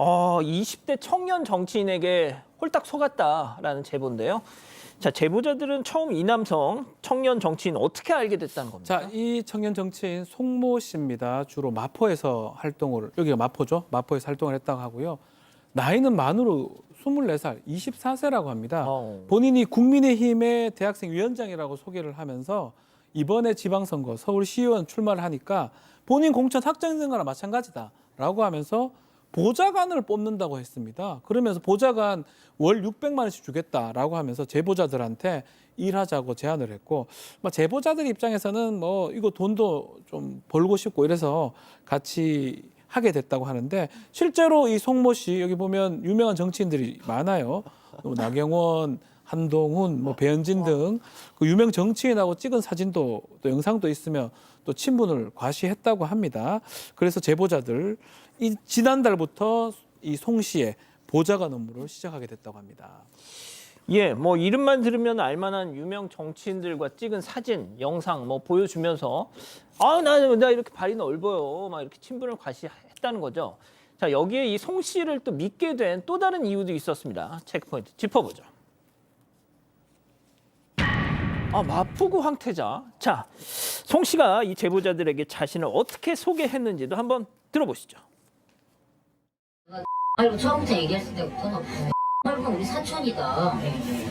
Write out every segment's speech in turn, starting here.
20대 청년 정치인에게 홀딱 속았다라는 제보인데요. 자, 제보자들은 처음 이 남성 청년 정치인 어떻게 알게 됐다는 겁니까? 자, 이 청년 정치인 송모 씨입니다. 주로 마포에서 활동을, 여기가 마포죠. 마포에서 활동을 했다고 하고요. 나이는 만으로 24살, 24세라고 합니다. 본인이 국민의힘의 대학생 위원장이라고 소개를 하면서 이번에 지방선거 서울시의원 출마를 하니까 본인 공천 확정된 거나 마찬가지다라고 하면서 보좌관을 뽑는다고 했습니다. 그러면서 보좌관 월 600만 원씩 주겠다라고 하면서 제보자들한테 일하자고 제안을 했고, 제보자들 입장에서는 이거 돈도 좀 벌고 싶고 이래서 같이 하게 됐다고 하는데, 실제로 이 송모 씨 여기 보면 유명한 정치인들이 많아요. 나경원, 한동훈, 배현진 등 그 유명 정치인하고 찍은 사진도 또 영상도 있으며 또 친분을 과시했다고 합니다. 그래서 제보자들 지난달부터 이 송 씨의 보좌관 업무를 시작하게 됐다고 합니다. 예, 이름만 들으면 알만한 유명 정치인들과 찍은 사진, 영상 보여주면서 나 이렇게 발이 넓어요. 막 이렇게 친분을 과시했다는 거죠. 자, 여기에 이 송 씨를 또 믿게 된 또 다른 이유도 있었습니다. 체크포인트 짚어보죠. 마포구 황태자. 자, 송 씨가 이 제보자들에게 자신을 어떻게 소개했는지도 한번 들어보시죠. 아이고 처음부터 얘기했을 때부터 아이고 우리 사촌이다.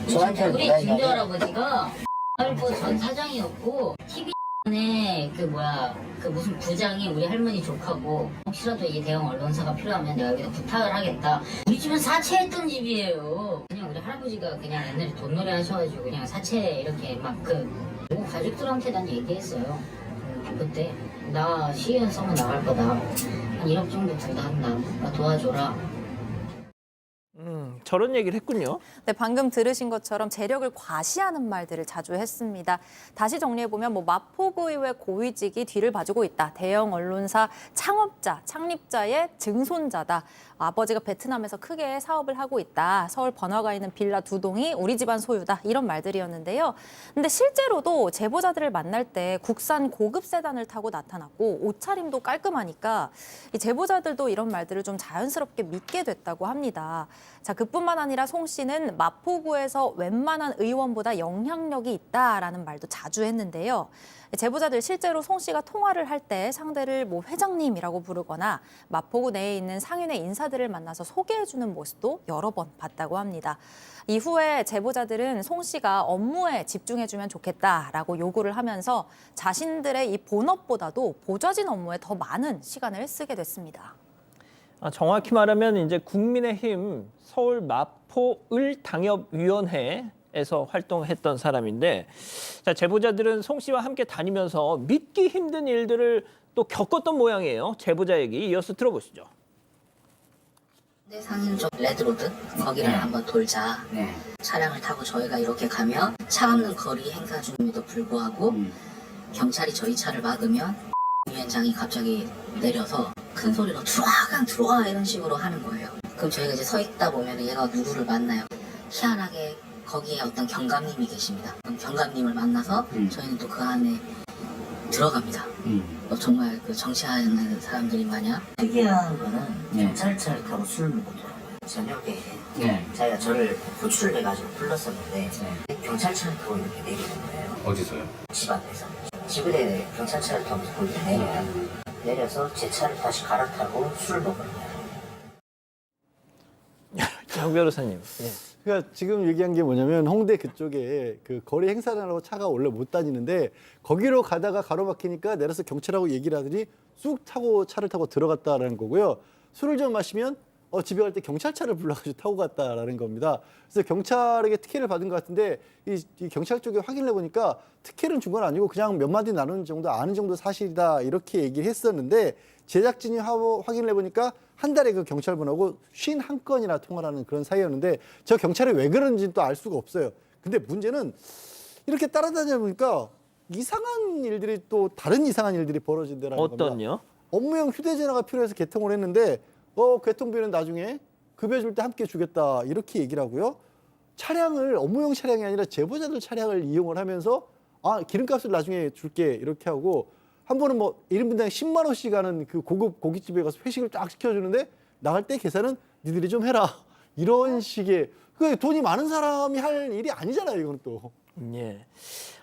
저한테 우리 증조 할아버지가 아이고 전 사장이었고 TV에 그 무슨 부장이 우리 할머니 조카고 혹시라도 이 대형 언론사가 필요하면 내가 여기다 부탁을 하겠다. 우리 집은 사채했던 집이에요. 그냥 우리 할아버지가 그냥 옛날에 돈놀이 하셔가지고 그냥 사채 이렇게 그리고 가족들한테 난 얘기했어요. 그때 나 시의원 선거 나갈 거다. 한 1억 정도 든다 한다. 나 도와줘라. 저런 얘기를 했군요. 네, 방금 들으신 것처럼 재력을 과시하는 말들을 자주 했습니다. 다시 정리해보면 마포구의회 고위직이 뒤를 봐주고 있다. 대형 언론사 창업자, 창립자의 증손자다. 아버지가 베트남에서 크게 사업을 하고 있다. 서울 번화가에 있는 빌라 2동이 우리 집안 소유다. 이런 말들이었는데요. 근데 실제로도 제보자들을 만날 때 국산 고급 세단을 타고 나타났고 옷차림도 깔끔하니까 이 제보자들도 이런 말들을 좀 자연스럽게 믿게 됐다고 합니다. 자, 그뿐만 아니라 송 씨는 마포구에서 웬만한 의원보다 영향력이 있다라는 말도 자주 했는데요. 제보자들 실제로 송 씨가 통화를 할 때 상대를 회장님이라고 부르거나 마포구 내에 있는 상인의 인사들을 만나서 소개해주는 모습도 여러 번 봤다고 합니다. 이후에 제보자들은 송 씨가 업무에 집중해주면 좋겠다라고 요구를 하면서 자신들의 이 본업보다도 보좌진 업무에 더 많은 시간을 쓰게 됐습니다. 정확히 말하면 이제 국민의힘 서울 마포을 당협위원회에서 활동했던 사람인데, 자, 제보자들은 송 씨와 함께 다니면서 믿기 힘든 일들을 또 겪었던 모양이에요. 제보자 얘기 이어서 들어보시죠. 네, 상인 쪽 레드로드 거기를 한번 돌자. 차량을 타고 저희가 이렇게 가면 차 없는 거리 행사 중임에도 불구하고 경찰이 저희 차를 막으면 위원장이 갑자기 내려서 큰 소리로 들어와 그냥 들어와 이런 식으로 하는 거예요. 그럼 저희가 이제 서 있다 보면 얘가 누구를 만나요. 희한하게 거기에 어떤 경감님이 계십니다. 그럼 경감님을 만나서 저희는 또 그 안에 들어갑니다. 정말 그 정치하는 사람들이 마냥 특이한 거는 경찰차를 타고 술을 먹고 돌아와요. 저녁에 자기가 저를 구출해가지고 불렀었는데 경찰차를 타고 이렇게 내리는 거예요. 어디서요? 집 앞에서. 집에 경찰차를 타고 이렇게 내려요. 내려서 제 차를 다시 갈아타고 술을 먹으러 가요. 장 변호사님. 예. 그러니까 지금 얘기한 게 뭐냐면 홍대 그쪽에 그 거리 행사를 하려고 차가 원래 못 다니는데 거기로 가다가 가로막히니까 내려서 경찰하고 얘기를 하더니 쑥 타고 차를 타고 들어갔다라는 거고요. 술을 좀 마시면 집에 갈 때 경찰차를 불러가지고 타고 갔다라는 겁니다. 그래서 경찰에게 특혜를 받은 것 같은데 이 경찰 쪽에 확인을 해보니까 특혜는 준 건 아니고 그냥 몇 마디 나누는 정도 아는 정도 사실이다 이렇게 얘기를 했었는데 제작진이 확인을 해보니까 한 달에 그 경찰분하고 51건이나 통화를 하는 그런 사이였는데 저 경찰이 왜 그런지는 또 알 수가 없어요. 근데 문제는 이렇게 따라다니다 보니까 이상한 일들이 또 다른 이상한 일들이 벌어진다는 겁니다. 어떤요? 업무용 휴대전화가 필요해서 개통을 했는데 개통비는 나중에 급여 줄 때 함께 주겠다 이렇게 얘기를 하고요. 차량을 업무용 차량이 아니라 제보자들 차량을 이용을 하면서 기름값을 나중에 줄게 이렇게 하고 한 번은 1인분당 10만 원씩 하는 그 고급 고깃집에 가서 회식을 쫙 시켜주는데 나갈 때 계산은 니들이 좀 해라. 이런 식의 그 돈이 많은 사람이 할 일이 아니잖아요. 이건 또. 예.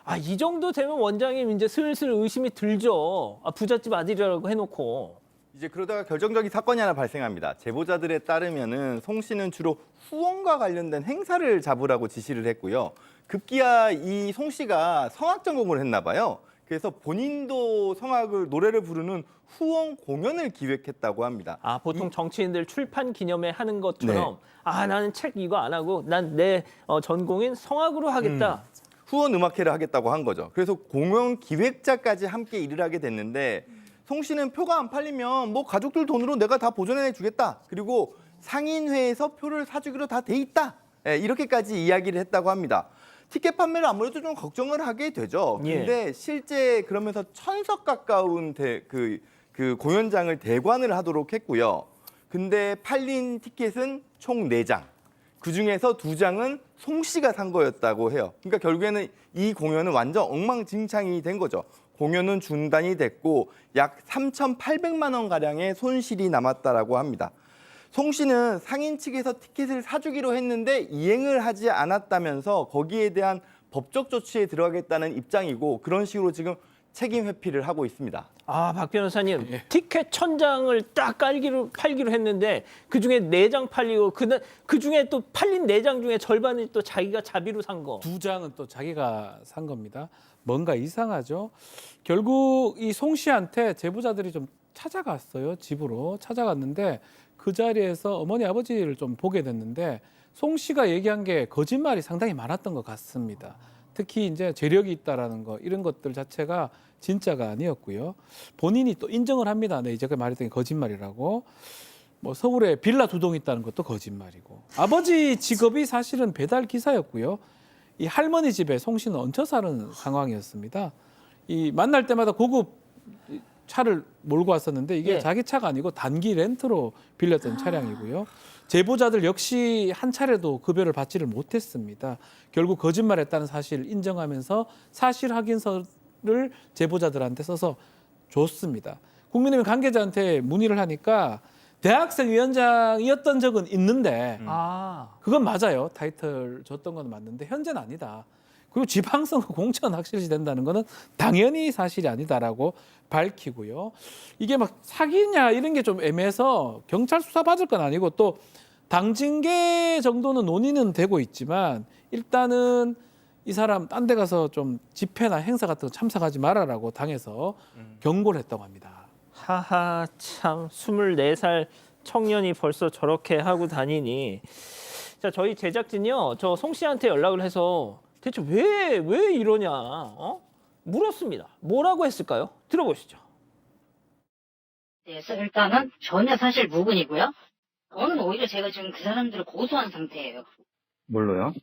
아, 이 정도 되면 원장님 이제 슬슬 의심이 들죠. 아, 부잣집 아들이라고 해놓고. 이제 그러다가 결정적인 사건이 하나 발생합니다. 제보자들에 따르면은 송 씨는 주로 후원과 관련된 행사를 잡으라고 지시를 했고요. 급기야 이 송 씨가 성악 전공을 했나 봐요. 그래서 본인도 성악을 노래를 부르는 후원 공연을 기획했다고 합니다. 아, 보통 정치인들 출판 기념회 하는 것처럼 아, 나는 책 이거 안 하고 난 내 전공인 성악으로 하겠다. 후원 음악회를 하겠다고 한 거죠. 그래서 공연 기획자까지 함께 일을 하게 됐는데 송 씨는 표가 안 팔리면 뭐 가족들 돈으로 내가 다 보존해 주겠다. 그리고 상인회에서 표를 사주기로 다 돼 있다. 이렇게까지 이야기를 했다고 합니다. 티켓 판매를 아무래도 좀 걱정을 하게 되죠. 근데 실제 그러면서 1000석 가까운 그 공연장을 대관을 하도록 했고요. 근데 팔린 티켓은 총 4장. 그중에서 2장은 송 씨가 산 거였다고 해요. 그러니까 결국에는 이 공연은 완전 엉망진창이 된 거죠. 공연은 중단이 됐고 약 3,800만 원 가량의 손실이 남았다라고 합니다. 송 씨는 상인 측에서 티켓을 사주기로 했는데 이행을 하지 않았다면서 거기에 대한 법적 조치에 들어가겠다는 입장이고 그런 식으로 지금 책임 회피를 하고 있습니다. 아, 박 변호사님, 티켓 1000장을 딱 팔기로 했는데 그중에 4장 팔리고 그중에 또 팔린 4장 중에 절반을 또 자기가 자비로 산 거. 2장은 또 자기가 산 겁니다. 뭔가 이상하죠. 결국 이 송 씨한테 제보자들이 좀 찾아갔어요. 집으로 찾아갔는데 그 자리에서 어머니 아버지를 좀 보게 됐는데 송 씨가 얘기한 게 거짓말이 상당히 많았던 것 같습니다. 특히 이제 재력이 있다라는 거 이런 것들 자체가 진짜가 아니었고요. 본인이 또 인정을 합니다. 네, 이제 말했던 게 거짓말이라고. 뭐 서울에 빌라 2동 있다는 것도 거짓말이고. 아버지 직업이 사실은 배달 기사였고요. 이 할머니 집에 송 씨는 얹혀 사는 상황이었습니다. 이 만날 때마다 고급 차를 몰고 왔었는데 이게 자기 차가 아니고 단기 렌트로 빌렸던 차량이고요. 제보자들 역시 한 차례도 급여를 받지를 못했습니다. 결국 거짓말했다는 사실을 인정하면서 사실 확인서를 제보자들한테 써서 줬습니다. 국민의힘 관계자한테 문의를 하니까 대학생 위원장이었던 적은 있는데 그건 맞아요. 타이틀 줬던 건 맞는데 현재는 아니다. 그리고 지방선거 공천 확실시 된다는 거는 당연히 사실이 아니다라고 밝히고요. 이게 막 사기냐 이런 게 좀 애매해서 경찰 수사 받을 건 아니고 또 당징계 정도는 논의는 되고 있지만 일단은 이 사람 딴 데 가서 좀 집회나 행사 같은 거 참석하지 말아라고 당에서 경고를 했다고 합니다. 하하, 참 24살 청년이 벌써 저렇게 하고 다니니. 자, 저희 제작진이요. 저 송 씨한테 연락을 해서 대체 왜 이러냐 물었습니다. 뭐라고 했을까요? 들어보시죠. 그래서 일단은 전혀 사실 무근이고요. 저는 오히려 제가 지금 그 사람들을 고소한 상태예요. 뭘로요?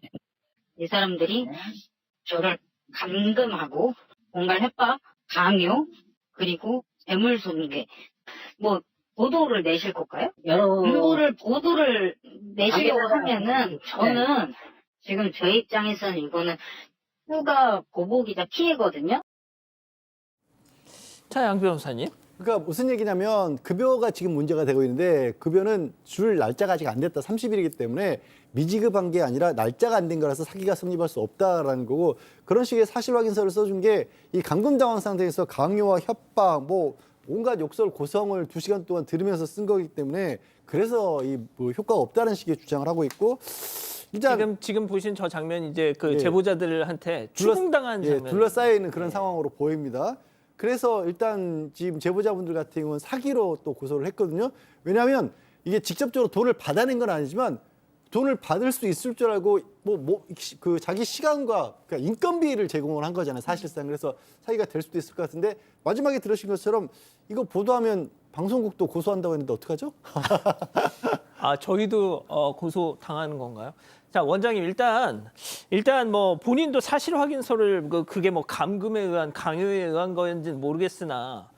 이 사람들이 저를 감금하고 공갈 협박, 강요, 그리고 재물 손괴, 뭐 보도를 내실 걸까요? 보도를 내시려고 하면은 저는 지금 제 입장에서는 이거는 휴가 보복이자 피해거든요. 자, 양 변호사님. 그러니까 무슨 얘기냐면 급여가 지금 문제가 되고 있는데 급여는 줄 날짜가 아직 안 됐다. 30일이기 때문에 미지급한 게 아니라 날짜가 안 된 거라서 사기가 성립할 수 없다라는 거고 그런 식의 사실 확인서를 써준 게 이 감금 당한 상태에서 강요와 협박 뭐 온갖 욕설 고성을 2시간 동안 들으면서 쓴 거기 때문에 그래서 이 뭐 효과가 없다는 식의 주장을 하고 있고 지금 보신 저 장면 이제 그 제보자들한테 추궁당한 장면. 둘러싸여 있는 그런 상황으로 보입니다. 그래서 일단 지금 제보자분들 같은 경우는 사기로 또 고소를 했거든요. 왜냐하면 이게 직접적으로 돈을 받아낸 건 아니지만 돈을 받을 수 있을 줄 알고 그 자기 시간과 그러니까 인건비를 제공을 한 거잖아요. 사실상 그래서 사기가 될 수도 있을 것 같은데 마지막에 들으신 것처럼 이거 보도하면 방송국도 고소한다고 했는데 어떡하죠? 아, 저희도 고소 당하는 건가요? 자, 원장님 일단 뭐 본인도 사실 확인서를 그게 뭐 감금에 의한 강요에 의한 거인지는 모르겠으나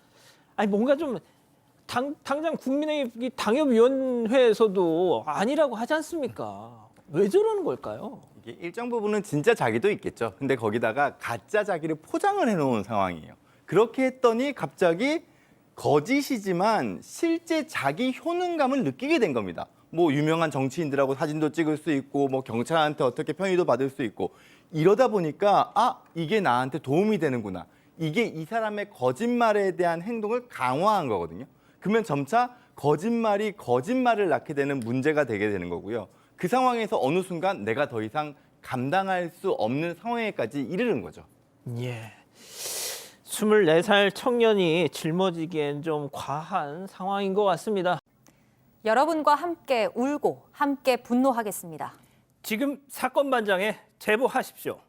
아니 뭔가 좀 당장 국민의힘 당협위원회에서도 아니라고 하지 않습니까? 왜 저러는 걸까요? 이게 일정 부분은 진짜 자기도 있겠죠. 근데 거기다가 가짜 자기를 포장을 해놓은 상황이에요. 그렇게 했더니 갑자기 거짓이지만 실제 자기 효능감을 느끼게 된 겁니다. 뭐 유명한 정치인들하고 사진도 찍을 수 있고 뭐 경찰한테 어떻게 편의도 받을 수 있고 이러다 보니까 아, 이게 나한테 도움이 되는구나. 이게 이 사람의 거짓말에 대한 행동을 강화한 거거든요. 그러면 점차 거짓말이 거짓말을 낳게 되는 문제가 되게 되는 거고요. 그 상황에서 어느 순간 내가 더 이상 감당할 수 없는 상황에까지 이르는 거죠. 예. 24살 청년이 짊어지기엔 좀 과한 상황인 것 같습니다. 여러분과 함께 울고 함께 분노하겠습니다. 지금 사건 반장에 제보하십시오.